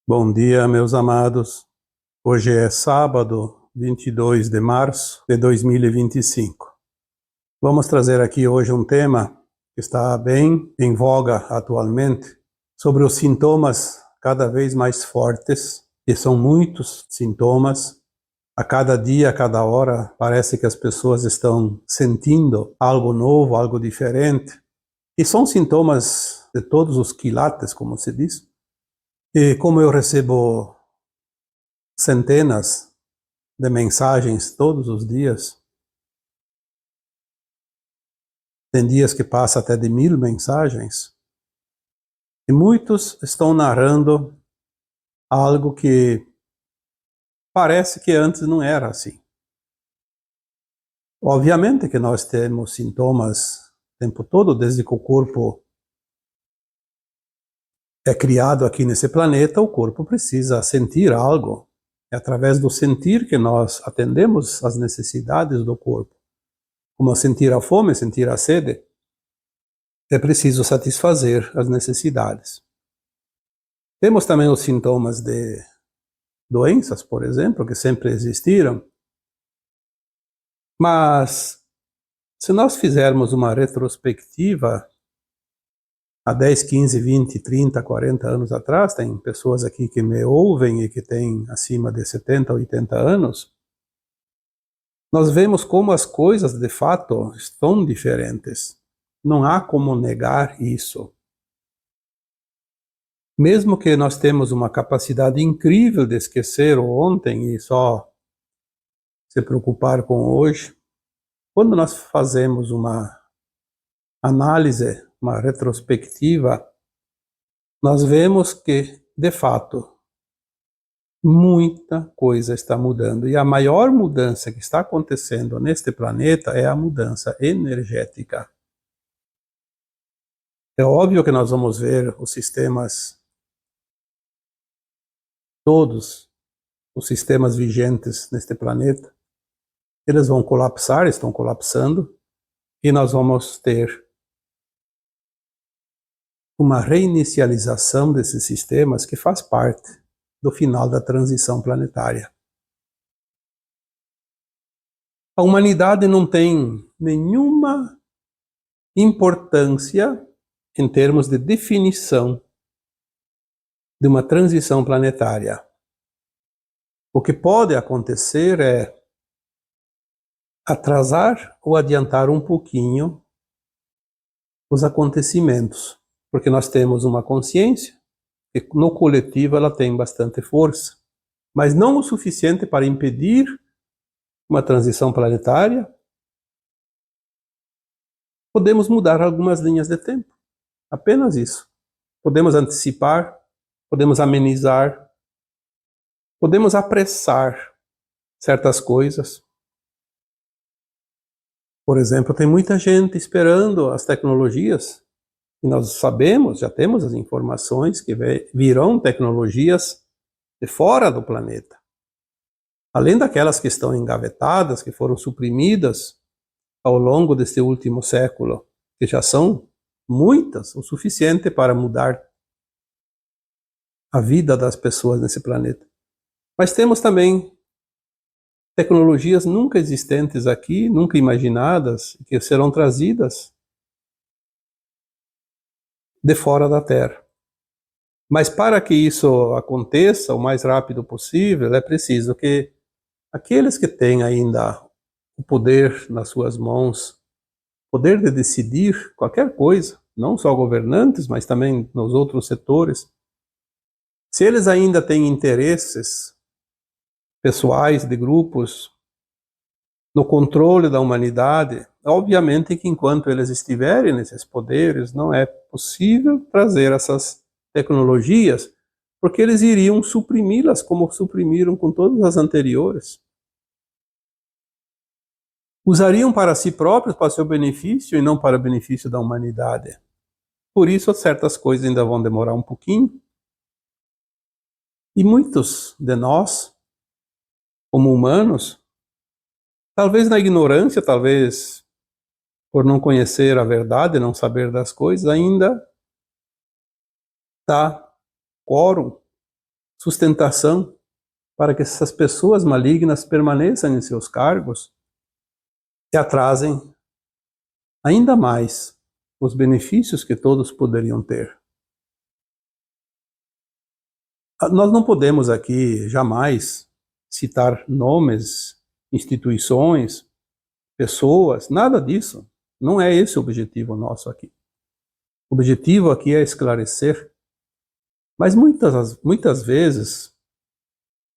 Bom dia, meus amados. Hoje é sábado, 22 de março de 2025. Vamos trazer aqui hoje um tema que está bem em voga atualmente, sobre os sintomas cada vez mais fortes, e são muitos sintomas. A cada dia, a cada hora, parece que as pessoas estão sentindo algo novo, algo diferente. E são sintomas de todos os quilates, como se diz. E como eu recebo centenas de mensagens todos os dias, tem dias que passa até de 1000 mensagens, e muitos estão narrando algo que parece que antes não era assim. Obviamente que nós temos sintomas o tempo todo, desde que o corpo é criado aqui nesse planeta, o corpo precisa sentir algo. É através do sentir que nós atendemos às necessidades do corpo, como sentir a fome, sentir a sede. É preciso satisfazer as necessidades. Temos também os sintomas de doenças, por exemplo, que sempre existiram, mas se nós fizermos uma retrospectiva há 10, 15, 20, 30, 40 anos atrás, tem pessoas aqui que me ouvem e que têm acima de 70, 80 anos, nós vemos como as coisas de fato estão diferentes. Não há como negar isso. Mesmo que nós temos uma capacidade incrível de esquecer o ontem e só se preocupar com hoje, quando nós fazemos uma análise, uma retrospectiva, nós vemos que, de fato, muita coisa está mudando. E a maior mudança que está acontecendo neste planeta é a mudança energética. É óbvio que nós vamos ver os sistemas, todos os sistemas vigentes neste planeta, eles vão colapsar, estão colapsando, e nós vamos ter uma reinicialização desses sistemas que faz parte do final da transição planetária. A humanidade não tem nenhuma importância em termos de definição de uma transição planetária. O que pode acontecer é atrasar ou adiantar um pouquinho os acontecimentos, porque nós temos uma consciência que no coletivo ela tem bastante força, mas não o suficiente para impedir uma transição planetária. Podemos mudar algumas linhas de tempo, apenas isso. Podemos antecipar, podemos amenizar, podemos apressar certas coisas. Por exemplo, tem muita gente esperando as tecnologias, e nós sabemos, já temos as informações que virão tecnologias de fora do planeta. Além daquelas que estão engavetadas, que foram suprimidas ao longo deste último século, que já são muitas, o suficiente para mudar a vida das pessoas nesse planeta. Mas temos também tecnologias nunca existentes aqui, nunca imaginadas, que serão trazidas de fora da Terra. Mas para que isso aconteça o mais rápido possível, é preciso que aqueles que têm ainda o poder nas suas mãos, poder de decidir qualquer coisa, não só governantes, mas também nos outros setores, se eles ainda têm interesses pessoais de grupos no controle da humanidade, obviamente que enquanto eles estiverem nesses poderes, não é possível trazer essas tecnologias, porque eles iriam suprimi-las como suprimiram com todas as anteriores. Usariam para si próprios, para seu benefício, e não para o benefício da humanidade. Por isso, certas coisas ainda vão demorar um pouquinho. E muitos de nós, como humanos, talvez na ignorância, talvez por não conhecer a verdade, não saber das coisas, ainda dá quórum sustentação para que essas pessoas malignas permaneçam em seus cargos e atrasem ainda mais os benefícios que todos poderiam ter. Nós não podemos aqui jamais citar nomes, instituições, pessoas, nada disso. Não é esse o objetivo nosso aqui. O objetivo aqui é esclarecer. Mas muitas vezes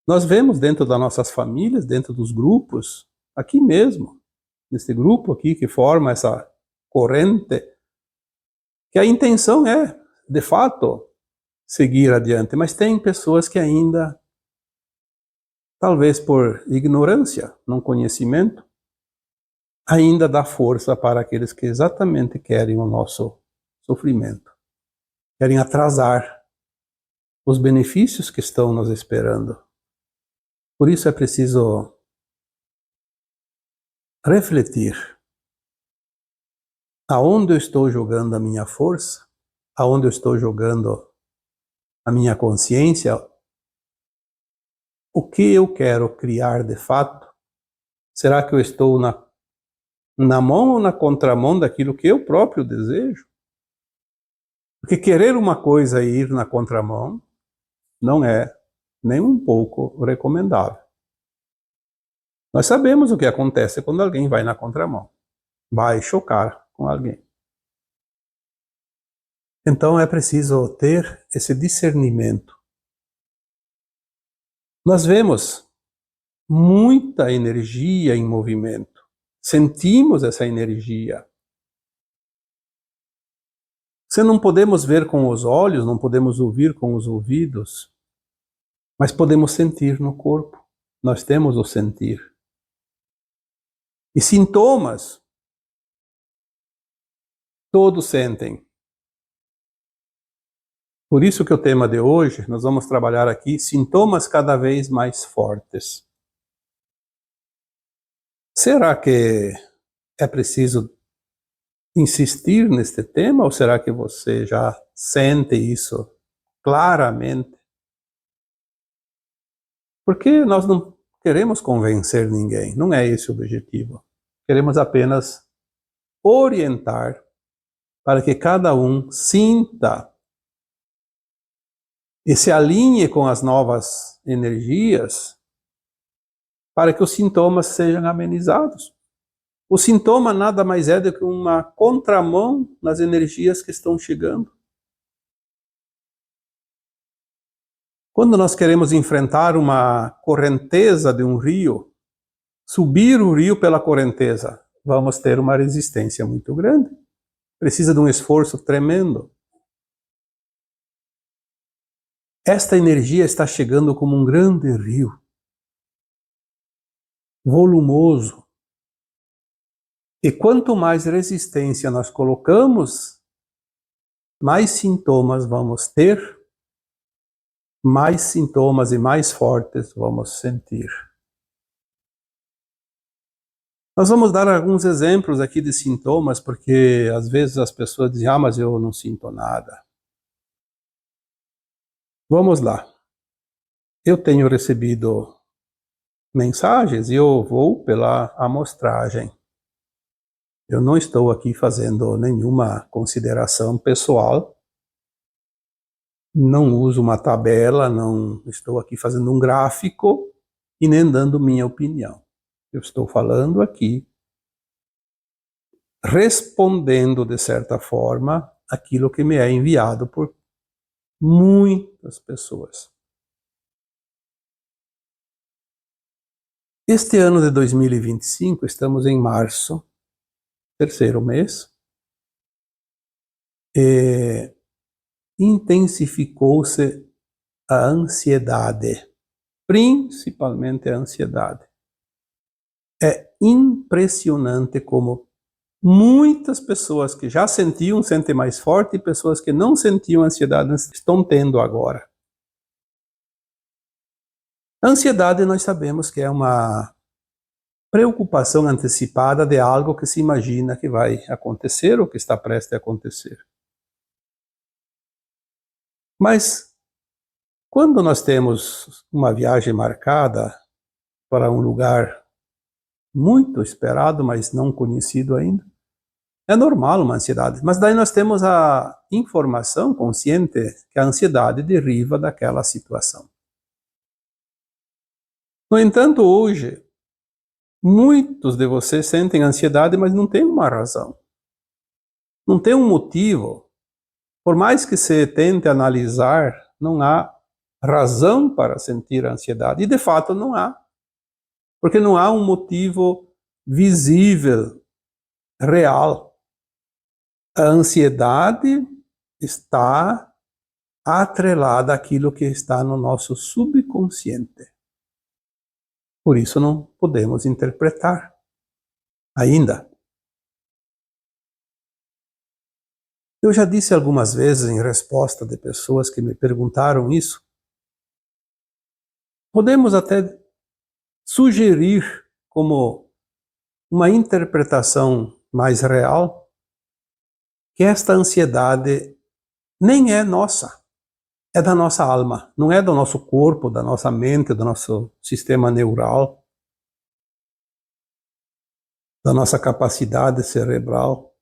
nós vemos dentro das nossas famílias, dentro dos grupos, aqui mesmo, nesse grupo aqui que forma essa corrente, que a intenção é, de fato, seguir adiante, mas tem pessoas que ainda, talvez por ignorância, não conhecimento, ainda dá força para aqueles que exatamente querem o nosso sofrimento, querem atrasar os benefícios que estão nos esperando. Por isso é preciso refletir aonde eu estou jogando a minha força, aonde eu estou jogando a minha consciência, o que eu quero criar de fato. Será que eu estou na mão ou na contramão daquilo que eu próprio desejo? Porque querer uma coisa e ir na contramão não é nem um pouco recomendável. Nós sabemos o que acontece quando alguém vai na contramão. Vai chocar com alguém. Então é preciso ter esse discernimento. Nós vemos muita energia em movimento. Sentimos essa energia. Se não podemos ver com os olhos, não podemos ouvir com os ouvidos, mas podemos sentir no corpo. Nós temos o sentir. E sintomas, todos sentem. Por isso que o tema de hoje, nós vamos trabalhar aqui, sintomas cada vez mais fortes. Será que é preciso insistir neste tema, ou será que você já sente isso claramente? Porque nós não queremos convencer ninguém, não é esse o objetivo. Queremos apenas orientar para que cada um sinta e se alinhe com as novas energias para que os sintomas sejam amenizados. O sintoma nada mais é do que uma contramão nas energias que estão chegando. Quando nós queremos enfrentar uma correnteza de um rio, subir o rio pela correnteza, vamos ter uma resistência muito grande. Precisa de um esforço tremendo. Esta energia está chegando como um grande rio, volumoso. E quanto mais resistência nós colocamos, mais sintomas vamos ter, mais sintomas e mais fortes vamos sentir. Nós vamos dar alguns exemplos aqui de sintomas, porque às vezes as pessoas dizem, mas eu não sinto nada. Vamos lá. Eu tenho recebido mensagens e eu vou pela amostragem. Eu não estou aqui fazendo nenhuma consideração pessoal, não uso uma tabela, não estou aqui fazendo um gráfico e nem dando minha opinião. Eu estou falando aqui, respondendo de certa forma aquilo que me é enviado por muitas pessoas. Este ano de 2025, estamos em março, terceiro mês, e intensificou-se a ansiedade, principalmente a ansiedade. É impressionante como muitas pessoas que já sentiam, sentem mais forte, e pessoas que não sentiam ansiedade estão tendo agora. A ansiedade nós sabemos que é uma preocupação antecipada de algo que se imagina que vai acontecer ou que está prestes a acontecer. Mas Quando nós temos uma viagem marcada para um lugar muito esperado, mas não conhecido ainda, é normal uma ansiedade. Mas daí nós temos a informação consciente que a ansiedade deriva daquela situação. No entanto, hoje, muitos de vocês sentem ansiedade, mas não tem uma razão. Não tem um motivo. Por mais que se tente analisar, não há razão para sentir ansiedade. E de fato não há. Porque não há um motivo visível, real. A ansiedade está atrelada àquilo que está no nosso subconsciente. Por isso não podemos interpretar ainda. Eu já disse algumas vezes em resposta de pessoas que me perguntaram isso. Podemos até sugerir como uma interpretação mais real que esta ansiedade nem é nossa, é da nossa alma, não é do nosso corpo, da nossa mente, do nosso sistema neural, da nossa capacidade cerebral.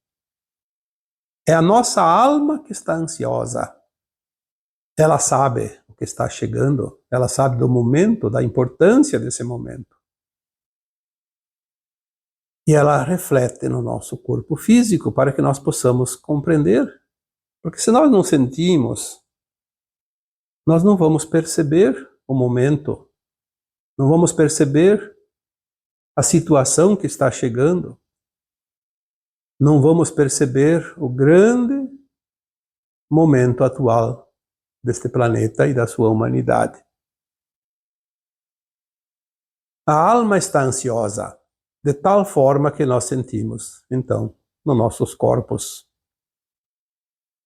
É a nossa alma que está ansiosa. Ela sabe o que está chegando, ela sabe do momento, da importância desse momento. E ela reflete no nosso corpo físico para que nós possamos compreender. Porque se nós não sentimos, nós não vamos perceber o momento, não vamos perceber a situação que está chegando, não vamos perceber o grande momento atual deste planeta e da sua humanidade. A alma está ansiosa, de tal forma que nós sentimos, então, nos nossos corpos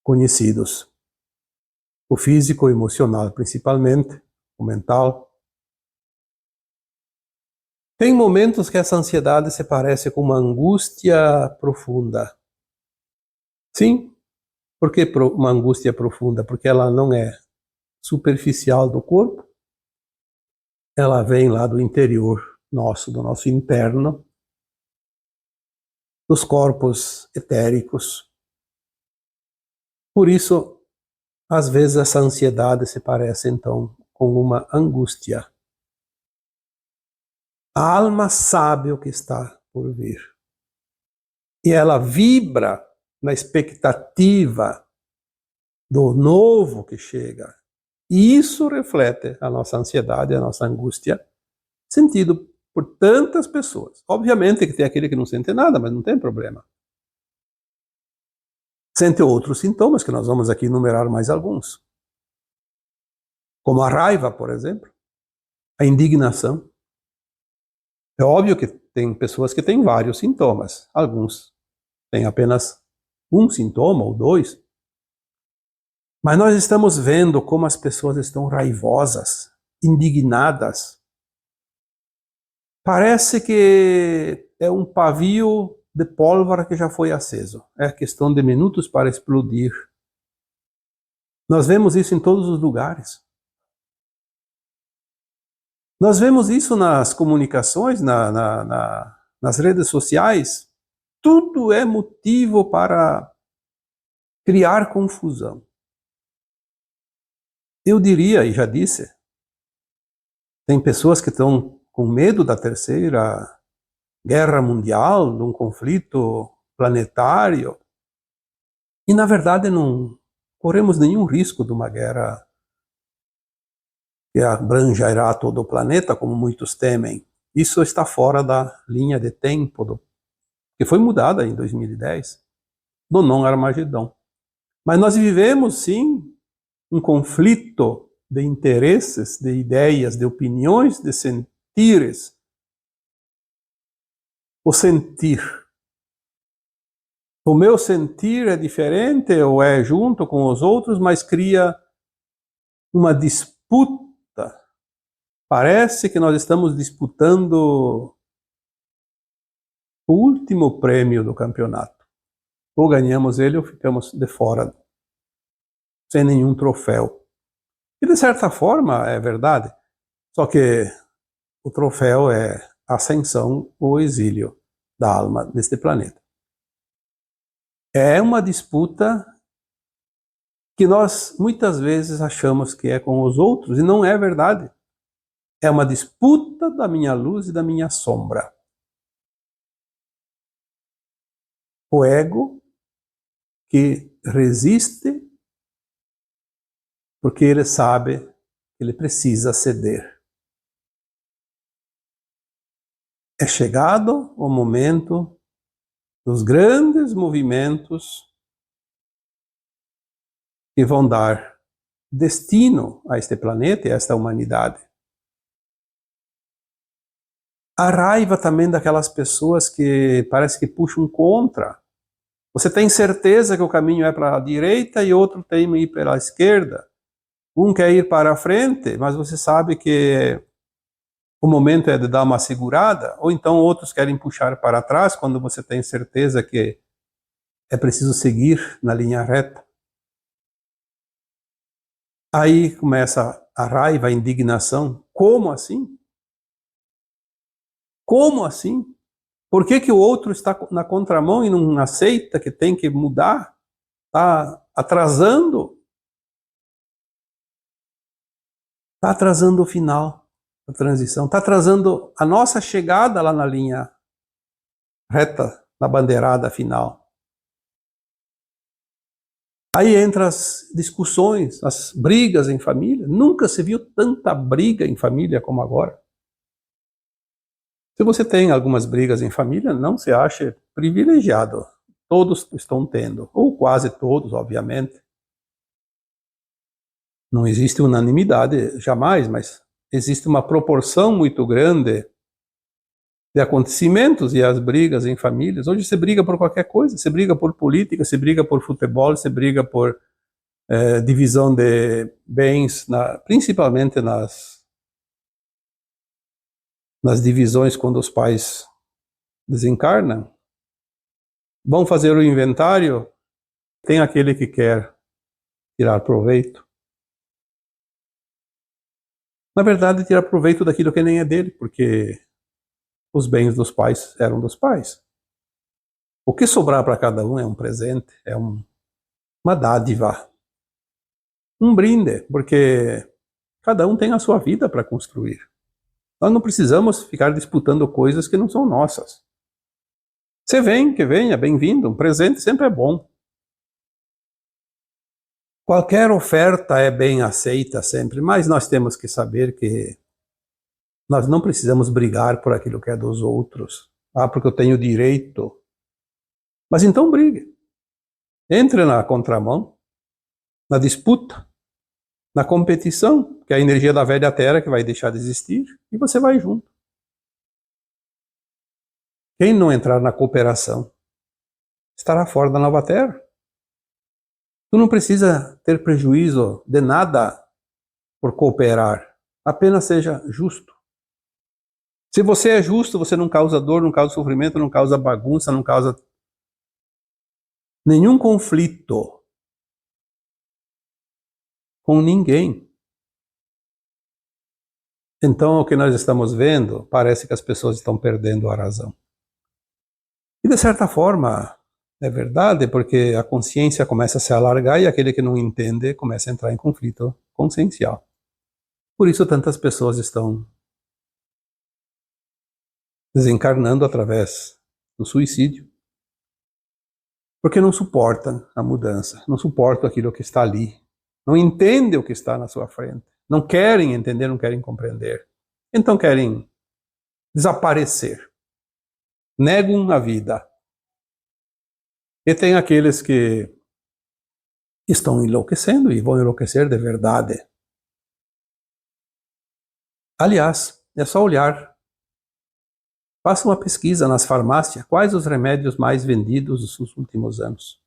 conhecidos. O físico, o emocional principalmente, o mental. Tem momentos que essa ansiedade se parece com uma angústia profunda. Sim, por que uma angústia profunda? Porque ela não é superficial do corpo, ela vem lá do interior nosso, do nosso interno, dos corpos etéricos. Por isso, às vezes essa ansiedade se parece então com uma angústia. A alma sabe o que está por vir. E ela vibra na expectativa do novo que chega. E isso reflete a nossa ansiedade, a nossa angústia, sentido por tantas pessoas. Obviamente que tem aquele que não sente nada, mas não tem problema. Sente outros sintomas, que nós vamos aqui enumerar mais alguns. Como a raiva, por exemplo, a indignação. É óbvio que tem pessoas que têm vários sintomas. Alguns têm apenas um sintoma ou dois. Mas nós estamos vendo como as pessoas estão raivosas, indignadas. Parece que é um pavio de pólvora que já foi aceso. É questão de minutos para explodir. Nós vemos isso em todos os lugares. Nós vemos isso nas comunicações, nas redes sociais. Tudo é motivo para criar confusão. Eu diria, e já disse, tem pessoas que estão com medo da terceira guerra mundial, de um conflito planetário, e na verdade não corremos nenhum risco de uma guerra que abrangerá todo o planeta, como muitos temem. Isso está fora da linha de tempo, que foi mudada em 2010, do não-Armagedon. Mas nós vivemos, sim, um conflito de interesses, de ideias, de opiniões, de sentires. O sentir. O meu sentir é diferente ou é junto com os outros, mas cria uma disputa. Parece que nós estamos disputando o último prêmio do campeonato. Ou ganhamos ele ou ficamos de fora, sem nenhum troféu. E de certa forma é verdade, só que o troféu é a ascensão ou exílio da alma deste planeta. É uma disputa que nós muitas vezes achamos que é com os outros, e não é verdade. É uma disputa da minha luz e da minha sombra. O ego que resiste porque ele sabe que ele precisa ceder. É chegado o momento dos grandes movimentos que vão dar destino a este planeta e a esta humanidade. A raiva também daquelas pessoas que parece que puxam contra. Você tem certeza que o caminho é para a direita e outro tem que ir pela esquerda. Um quer ir para a frente, mas você sabe que o momento é de dar uma segurada, ou então outros querem puxar para trás quando você tem certeza que é preciso seguir na linha reta. Aí começa a raiva, a indignação. Como assim? Como assim? Por que o outro está na contramão e não aceita que tem que mudar? Está atrasando? Está atrasando o final da transição. Está atrasando a nossa chegada lá na linha reta, na bandeirada final. Aí entra as discussões, as brigas em família. Nunca se viu tanta briga em família como agora. Se você tem algumas brigas em família, não se ache privilegiado. Todos estão tendo, ou quase todos, obviamente. Não existe unanimidade jamais, mas existe uma proporção muito grande de acontecimentos e as brigas em famílias. Hoje você briga por qualquer coisa, você briga por política, você briga por futebol, você briga por divisão de bens, principalmente nas divisões quando os pais desencarnam. Vão fazer o inventário, tem aquele que quer tirar proveito. Na verdade, tirar proveito daquilo que nem é dele, porque os bens dos pais eram dos pais. O que sobrar para cada um é um presente, é uma dádiva, um brinde, porque cada um tem a sua vida para construir. Nós não precisamos ficar disputando coisas que não são nossas. Você vem, que venha, bem-vindo, um presente sempre é bom. Qualquer oferta é bem aceita sempre, mas nós temos que saber que nós não precisamos brigar por aquilo que é dos outros. Ah, porque eu tenho direito. Mas então brigue. Entre na contramão, na disputa, na competição, que é a energia da velha terra que vai deixar de existir, e você vai junto. Quem não entrar na cooperação estará fora da nova terra. Tu não precisa ter prejuízo de nada por cooperar. Apenas seja justo. Se você é justo, você não causa dor, não causa sofrimento, não causa bagunça, não causa nenhum conflito com ninguém. Então, o que nós estamos vendo, parece que as pessoas estão perdendo a razão. E, de certa forma, é verdade, porque a consciência começa a se alargar e aquele que não entende começa a entrar em conflito consciencial. Por isso, tantas pessoas estão desencarnando através do suicídio, porque não suportam a mudança, não suportam aquilo que está ali, não entendem o que está na sua frente, não querem entender, não querem compreender. Então querem desaparecer, negam a vida. E tem aqueles que estão enlouquecendo e vão enlouquecer de verdade. Aliás, é só olhar. Faça uma pesquisa nas farmácias, quais os remédios mais vendidos nos últimos anos.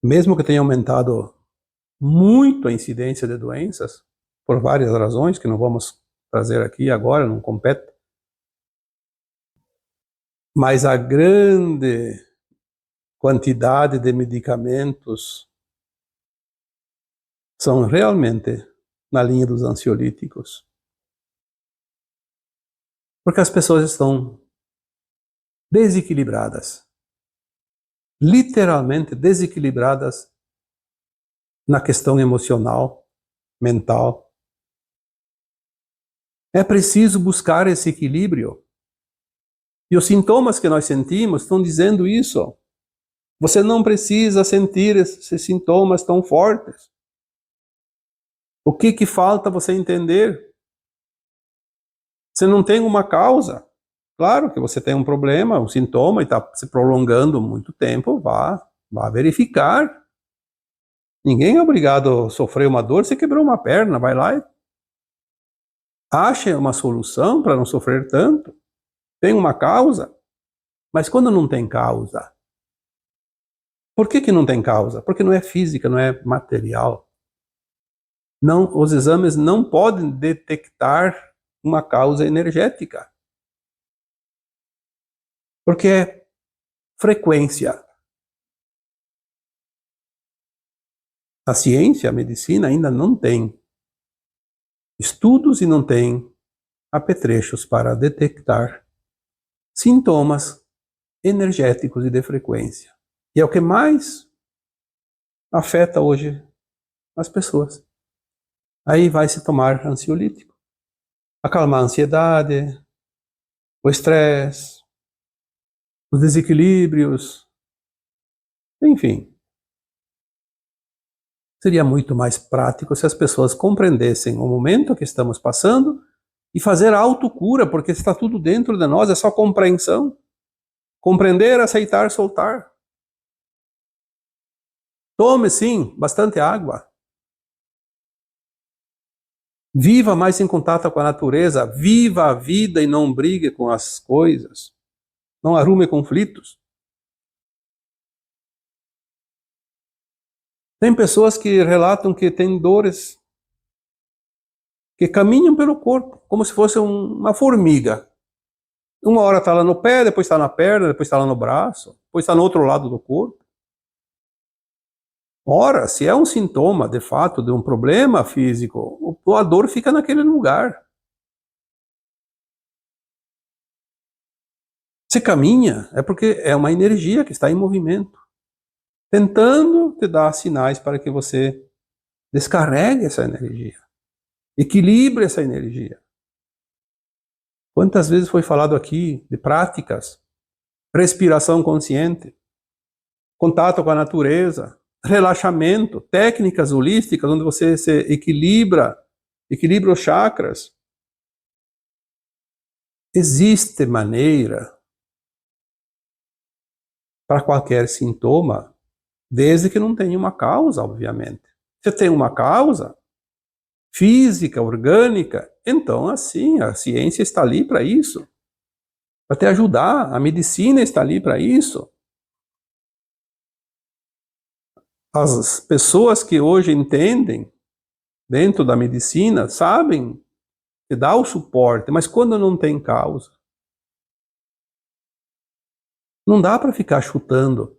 Mesmo que tenha aumentado muito a incidência de doenças, por várias razões que não vamos trazer aqui agora, não compete, mas a grande quantidade de medicamentos são realmente na linha dos ansiolíticos. Porque as pessoas estão desequilibradas, literalmente desequilibradas na questão emocional, mental. É preciso buscar esse equilíbrio. E os sintomas que nós sentimos estão dizendo isso. Você não precisa sentir esses sintomas tão fortes. O que falta você entender? Você não tem uma causa. Claro que você tem um problema, um sintoma, e está se prolongando muito tempo, vá verificar. Ninguém é obrigado a sofrer uma dor, você quebrou uma perna, vai lá e ache uma solução para não sofrer tanto. Tem uma causa. Mas quando não tem causa, por que não tem causa? Porque não é física, não é material. Não, os exames não podem detectar uma causa energética. Porque é frequência. A ciência, a medicina ainda não tem estudos e não tem apetrechos para detectar sintomas energéticos e de frequência. E é o que mais afeta hoje as pessoas. Aí vai se tomar ansiolítico. Acalmar a ansiedade, o estresse, os desequilíbrios, enfim. Seria muito mais prático se as pessoas compreendessem o momento que estamos passando e fazer a autocura, porque está tudo dentro de nós, é só compreensão. Compreender, aceitar, soltar. Tome, sim, bastante água. Viva mais em contato com a natureza. Viva a vida e não brigue com as coisas. Não arrume conflitos. Tem pessoas que relatam que têm dores que caminham pelo corpo, como se fosse uma formiga. Uma hora está lá no pé, depois está na perna, depois está lá no braço, depois está no outro lado do corpo. Ora, se é um sintoma, de fato, de um problema físico, a dor fica naquele lugar. Se caminha, é porque é uma energia que está em movimento, tentando te dar sinais para que você descarregue essa energia, equilibre essa energia. Quantas vezes foi falado aqui de práticas, respiração consciente, contato com a natureza, relaxamento, técnicas holísticas onde você se equilibra os chakras. Existe maneira para qualquer sintoma, desde que não tenha uma causa, obviamente. Se tem uma causa física, orgânica, então assim, a ciência está ali para isso, para te ajudar, a medicina está ali para isso. As pessoas que hoje entendem dentro da medicina sabem que dá o suporte, mas quando não tem causa, não dá para ficar chutando,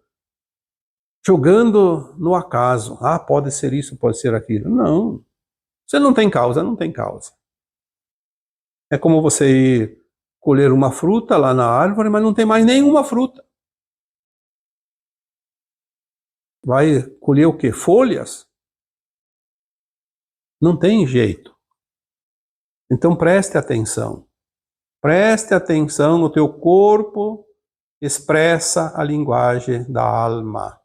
jogando no acaso. Ah, pode ser isso, pode ser aquilo. Não. Se não tem causa, não tem causa. É como você ir colher uma fruta lá na árvore, mas não tem mais nenhuma fruta. Vai colher o quê? Folhas? Não tem jeito. Então preste atenção. Preste atenção no teu corpo, expressa a linguagem da alma.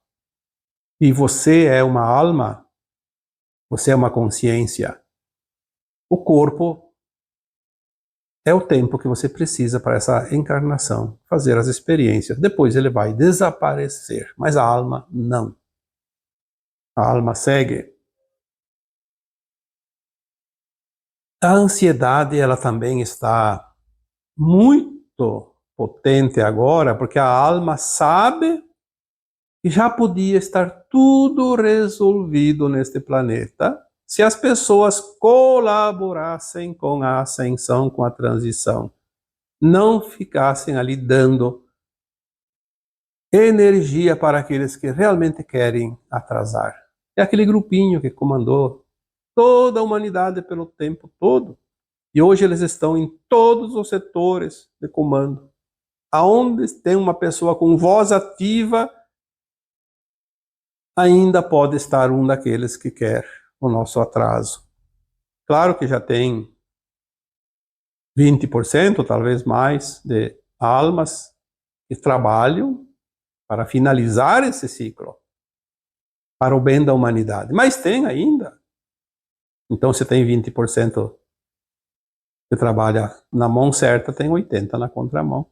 E você é uma alma, você é uma consciência. O corpo é o tempo que você precisa para essa encarnação, fazer as experiências. Depois ele vai desaparecer, mas a alma não. A alma segue. A ansiedade, ela também está muito potente agora, porque a alma sabe que já podia estar tudo resolvido neste planeta se as pessoas colaborassem com a ascensão, com a transição, não ficassem ali dando energia para aqueles que realmente querem atrasar. É aquele grupinho que comandou toda a humanidade pelo tempo todo. E hoje eles estão em todos os setores de comando. Aonde tem uma pessoa com voz ativa, ainda pode estar um daqueles que quer o nosso atraso. Claro que já tem 20%, talvez mais, de almas que trabalham para finalizar esse ciclo, para o bem da humanidade. Mas tem ainda. Então, se tem 20% que trabalha na mão certa, tem 80% na contramão.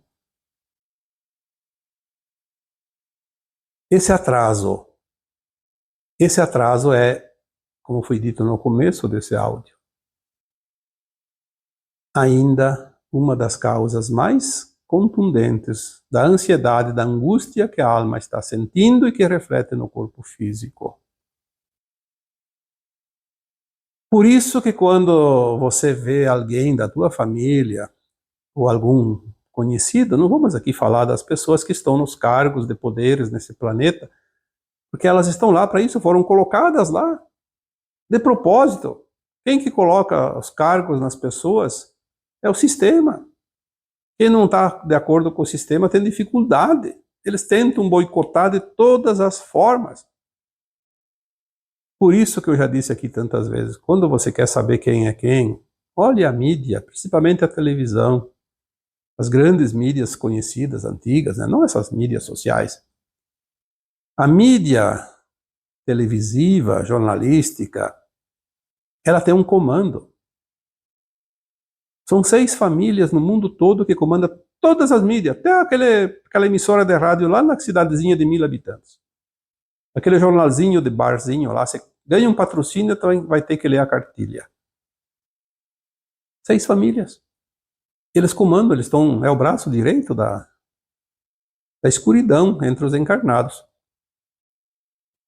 Esse atraso é, como foi dito no começo desse áudio, ainda uma das causas mais contundentes da ansiedade, da angústia que a alma está sentindo e que reflete no corpo físico. Por isso que quando você vê alguém da tua família ou algum conhecido, não vamos aqui falar das pessoas que estão nos cargos de poderes nesse planeta, porque elas estão lá para isso, foram colocadas lá de propósito. Quem que coloca os cargos nas pessoas é o sistema. Quem não está de acordo com o sistema tem dificuldade. Eles tentam boicotar de todas as formas. Por isso que eu já disse aqui tantas vezes, quando você quer saber quem é quem, olhe a mídia, principalmente a televisão, as grandes mídias conhecidas, antigas, né? Não essas mídias sociais. A mídia televisiva, jornalística, ela tem um comando. São 6 famílias no mundo todo que comandam todas as mídias, até aquela emissora de rádio lá na cidadezinha de 1000 habitantes. Aquele jornalzinho de barzinho lá, você ganha um patrocínio, então vai ter que ler a cartilha. 6 famílias. Eles comandam, eles estão, é o braço direito da escuridão entre os encarnados.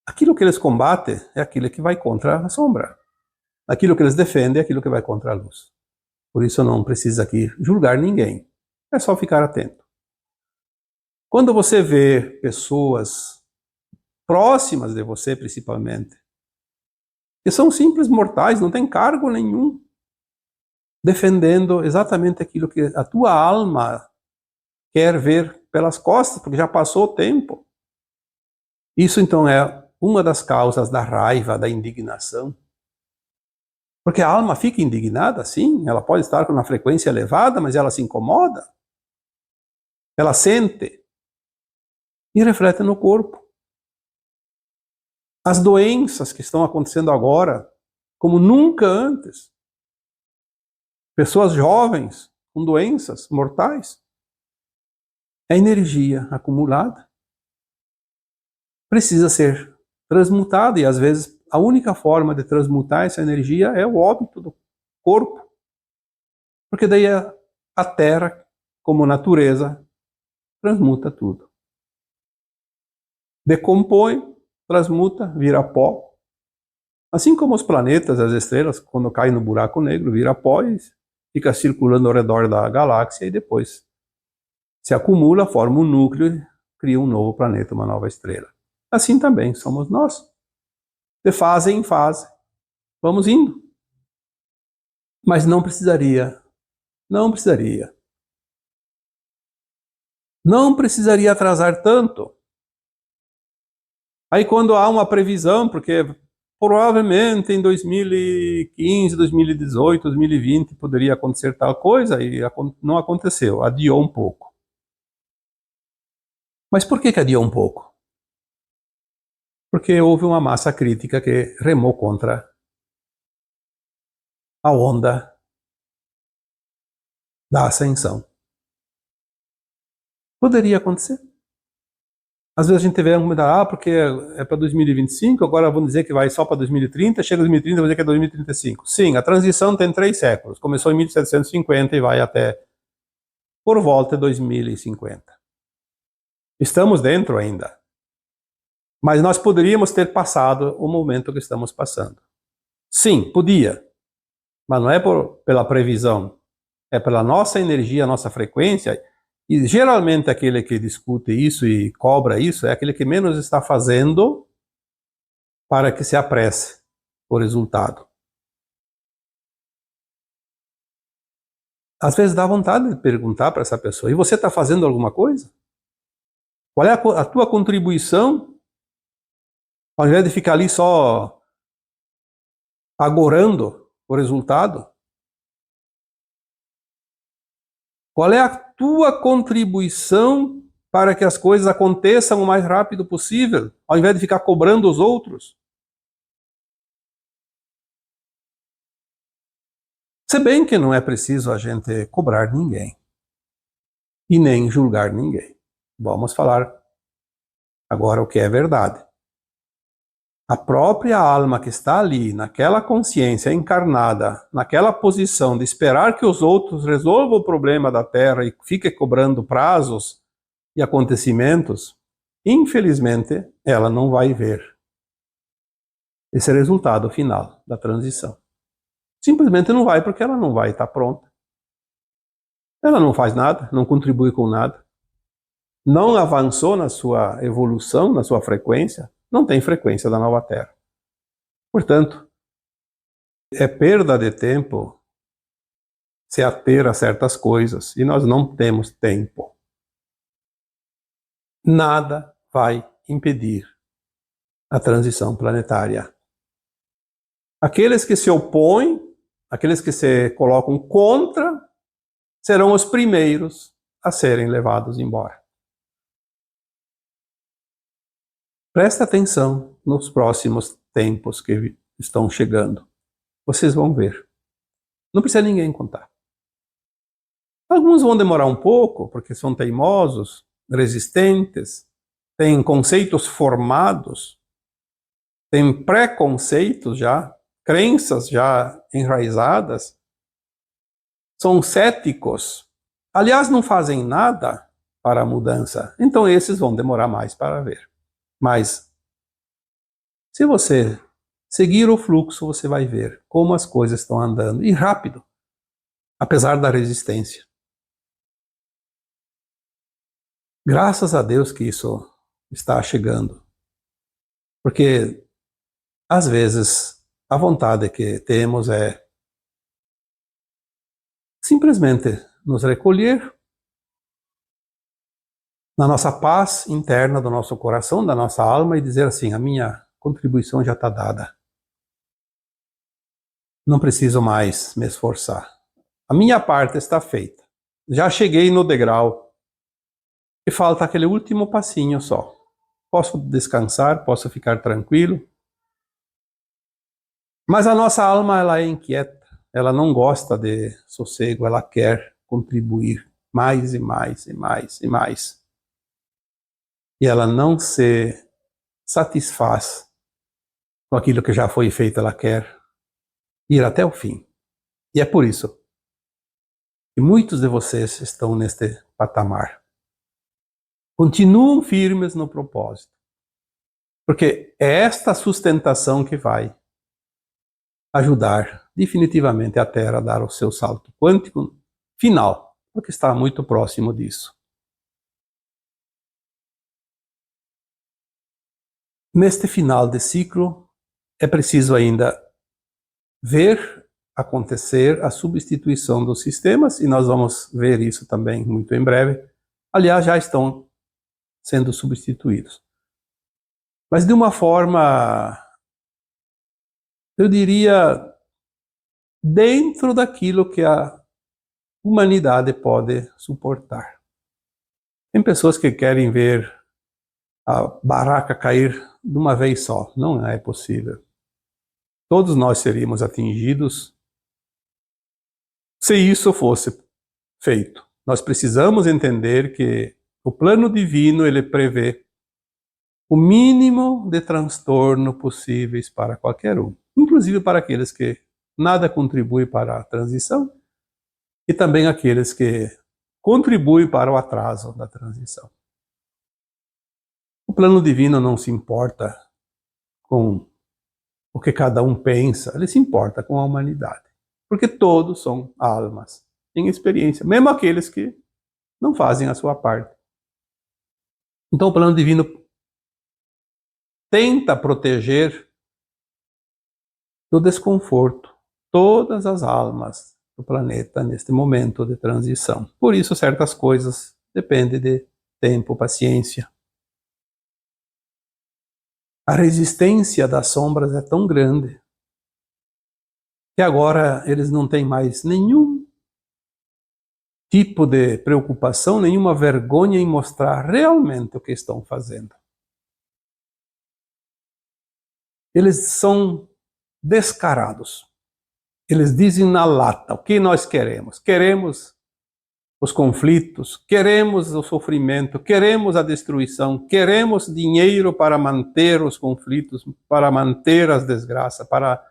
Aquilo que eles combatem é aquilo que vai contra a sombra. Aquilo que eles defendem é aquilo que vai contra a luz. Por isso não precisa aqui julgar ninguém. É só ficar atento. Quando você vê pessoas próximas de você, principalmente, que são simples mortais, não têm cargo nenhum, defendendo exatamente aquilo que a tua alma quer ver pelas costas, porque já passou o tempo. Isso então é uma das causas da raiva, da indignação. Porque a alma fica indignada, sim, ela pode estar com uma frequência elevada, mas ela se incomoda. Ela sente e reflete no corpo. As doenças que estão acontecendo agora, como nunca antes. Pessoas jovens com doenças mortais. É energia acumulada. Precisa ser transmutada e às vezes a única forma de transmutar essa energia é o óbito do corpo. Porque daí a Terra, como natureza, transmuta tudo. Decompõe, transmuta, vira pó. Assim como os planetas, as estrelas, quando caem no buraco negro, vira pó e fica circulando ao redor da galáxia e depois se acumula, forma um núcleo e cria um novo planeta, uma nova estrela. Assim também somos nós. De fase em fase, vamos indo. Mas não precisaria atrasar tanto. Aí quando há uma previsão, porque provavelmente em 2015, 2018, 2020 poderia acontecer tal coisa e não aconteceu, adiou um pouco. Mas por que adiou um pouco? Porque houve uma massa crítica que remou contra a onda da ascensão. Poderia acontecer. Às vezes a gente vê porque é para 2025, agora vamos dizer que vai só para 2030, chega 2030, vamos dizer que é 2035. Sim, a transição tem 3 séculos. Começou em 1750 e vai até por volta de 2050. Estamos dentro ainda. Mas nós poderíamos ter passado o momento que estamos passando. Sim, podia. Mas não é pela previsão. É pela nossa energia, nossa frequência. E geralmente aquele que discute isso e cobra isso é aquele que menos está fazendo para que se apresse o resultado. Às vezes dá vontade de perguntar para essa pessoa: e você está fazendo alguma coisa? Qual é a tua contribuição? Ao invés de ficar ali só agorando o resultado, qual é a tua contribuição para que as coisas aconteçam o mais rápido possível, ao invés de ficar cobrando os outros? Se bem que não é preciso a gente cobrar ninguém e nem julgar ninguém. Vamos falar agora o que é verdade. A própria alma que está ali, naquela consciência encarnada, naquela posição de esperar que os outros resolvam o problema da Terra e fiquem cobrando prazos e acontecimentos, infelizmente, ela não vai ver esse resultado final da transição. Simplesmente não vai, porque ela não vai estar pronta. Ela não faz nada, não contribui com nada, não avançou na sua evolução, na sua frequência, não tem frequência da nova Terra. Portanto, é perda de tempo se ater a certas coisas, e nós não temos tempo. Nada vai impedir a transição planetária. Aqueles que se opõem, aqueles que se colocam contra, serão os primeiros a serem levados embora. Presta atenção nos próximos tempos que estão chegando. Vocês vão ver. Não precisa ninguém contar. Alguns vão demorar um pouco, porque são teimosos, resistentes, têm conceitos formados, têm preconceitos já, crenças já enraizadas, são céticos. Aliás, não fazem nada para a mudança. Então esses vão demorar mais para ver. Mas se você seguir o fluxo, você vai ver como as coisas estão andando, e rápido, apesar da resistência. Graças a Deus que isso está chegando. Porque, às vezes, a vontade que temos é simplesmente nos recolher na nossa paz interna do nosso coração, da nossa alma, e dizer assim: a minha contribuição já está dada. Não preciso mais me esforçar. A minha parte está feita. Já cheguei no degrau. E falta aquele último passinho só. Posso descansar, posso ficar tranquilo. Mas a nossa alma, ela é inquieta. Ela não gosta de sossego, ela quer contribuir mais e mais e mais e mais. E ela não se satisfaz com aquilo que já foi feito, ela quer ir até o fim. E é por isso que muitos de vocês estão neste patamar. Continuam firmes no propósito. Porque é esta sustentação que vai ajudar definitivamente a Terra a dar o seu salto quântico final, porque está muito próximo disso. Neste final de ciclo, é preciso ainda ver acontecer a substituição dos sistemas, e nós vamos ver isso também muito em breve. Aliás, já estão sendo substituídos. Mas de uma forma, eu diria, dentro daquilo que a humanidade pode suportar. Tem pessoas que querem ver a baraca cair de uma vez só. Não é possível. Todos nós seríamos atingidos se isso fosse feito. Nós precisamos entender que o plano divino, ele prevê o mínimo de transtorno possíveis para qualquer um, inclusive para aqueles que nada contribuem para a transição e também aqueles que contribuem para o atraso da transição. O plano divino não se importa com o que cada um pensa, ele se importa com a humanidade. Porque todos são almas em experiência, mesmo aqueles que não fazem a sua parte. Então o plano divino tenta proteger do desconforto todas as almas do planeta neste momento de transição. Por isso, certas coisas dependem de tempo, paciência. A resistência das sombras é tão grande que agora eles não têm mais nenhum tipo de preocupação, nenhuma vergonha em mostrar realmente o que estão fazendo. Eles são descarados. Eles dizem na lata o que nós queremos. Queremos os conflitos, queremos o sofrimento, queremos a destruição, queremos dinheiro para manter os conflitos, para manter as desgraças, para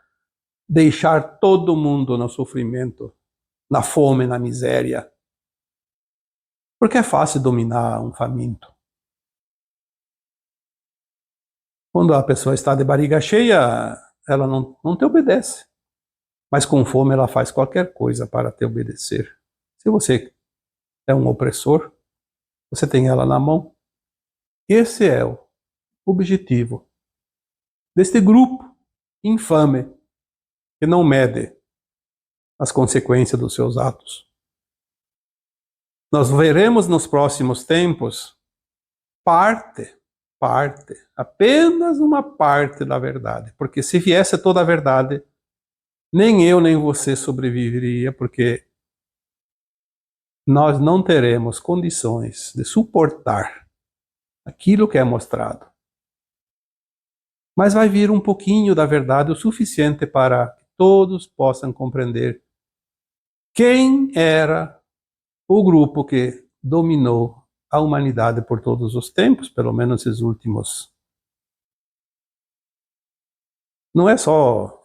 deixar todo mundo no sofrimento, na fome, na miséria. Porque é fácil dominar um faminto. Quando a pessoa está de barriga cheia, ela não te obedece. Mas com fome ela faz qualquer coisa para te obedecer. Se você é um opressor, você tem ela na mão. Esse é o objetivo deste grupo infame que não mede as consequências dos seus atos. Nós veremos nos próximos tempos apenas uma parte da verdade. Porque se viesse toda a verdade, nem eu nem você sobreviveria, porque nós não teremos condições de suportar aquilo que é mostrado. Mas vai vir um pouquinho da verdade, o suficiente para que todos possam compreender quem era o grupo que dominou a humanidade por todos os tempos, pelo menos esses últimos. Não é só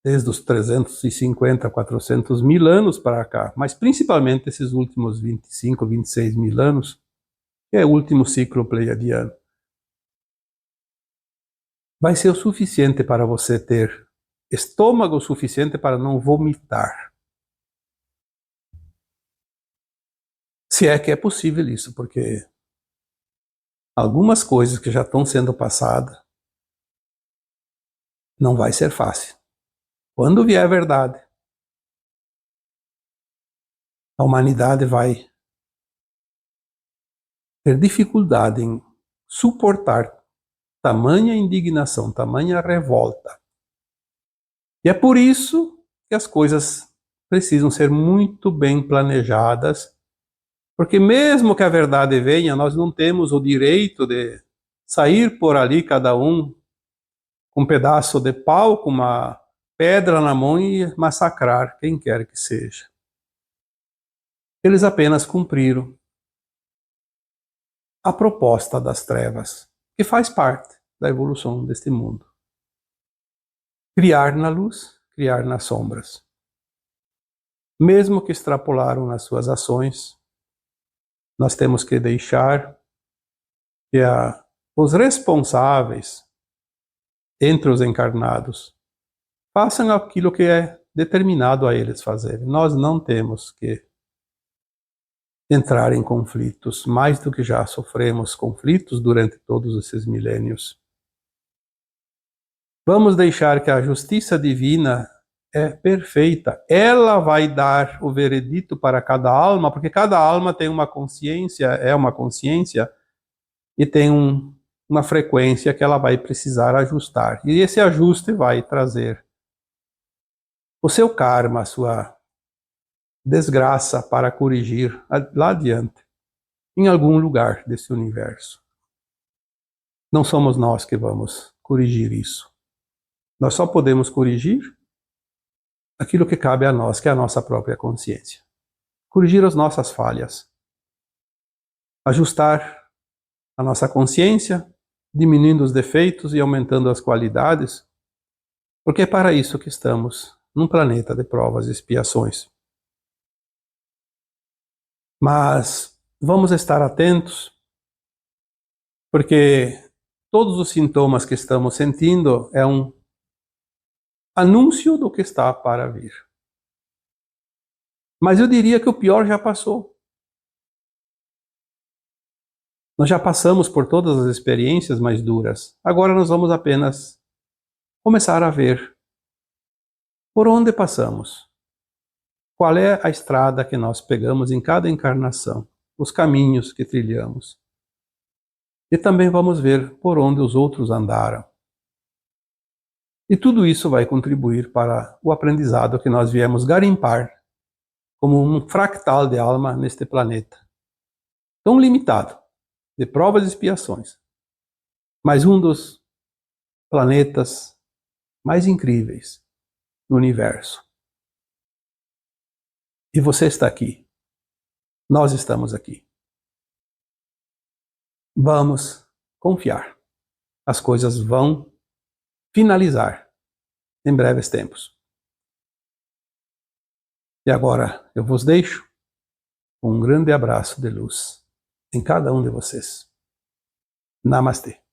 desde os 350, 400 mil anos para cá, mas principalmente esses últimos 25, 26 mil anos, que é o último ciclo pleiadiano. Vai ser o suficiente para você ter estômago suficiente para não vomitar. Se é que é possível isso, porque algumas coisas que já estão sendo passadas não vai ser fácil. Quando vier a verdade, a humanidade vai ter dificuldade em suportar tamanha indignação, tamanha revolta. E é por isso que as coisas precisam ser muito bem planejadas, porque mesmo que a verdade venha, nós não temos o direito de sair por ali, cada um com um pedaço de pau, com uma pedra na mão e massacrar quem quer que seja. Eles apenas cumpriram a proposta das trevas, que faz parte da evolução deste mundo. Criar na luz, criar nas sombras. Mesmo que extrapolaram nas suas ações, nós temos que deixar que os responsáveis entre os encarnados façam aquilo que é determinado a eles fazerem. Nós não temos que entrar em conflitos, mais do que já sofremos conflitos durante todos esses milênios. Vamos deixar que a justiça divina é perfeita. Ela vai dar o veredito para cada alma, porque cada alma tem uma consciência, é uma consciência, e tem uma frequência que ela vai precisar ajustar. E esse ajuste vai trazer o seu karma, a sua desgraça para corrigir lá adiante, em algum lugar desse universo. Não somos nós que vamos corrigir isso. Nós só podemos corrigir aquilo que cabe a nós, que é a nossa própria consciência. Corrigir as nossas falhas. Ajustar a nossa consciência, diminuindo os defeitos e aumentando as qualidades, porque é para isso que estamos num planeta de provas e expiações. Mas vamos estar atentos, porque todos os sintomas que estamos sentindo é um anúncio do que está para vir. Mas eu diria que o pior já passou. Nós já passamos por todas as experiências mais duras. Agora nós vamos apenas começar a ver Por onde passamos? Qual é a estrada que nós pegamos em cada encarnação? Os caminhos que trilhamos? E também vamos ver por onde os outros andaram. E tudo isso vai contribuir para o aprendizado que nós viemos garimpar como um fractal de alma neste planeta. Tão limitado, de provas e expiações, mas um dos planetas mais incríveis do universo. E você está aqui. Nós estamos aqui. Vamos confiar. As coisas vão finalizar em breves tempos. E agora eu vos deixo um grande abraço de luz em cada um de vocês. Namastê.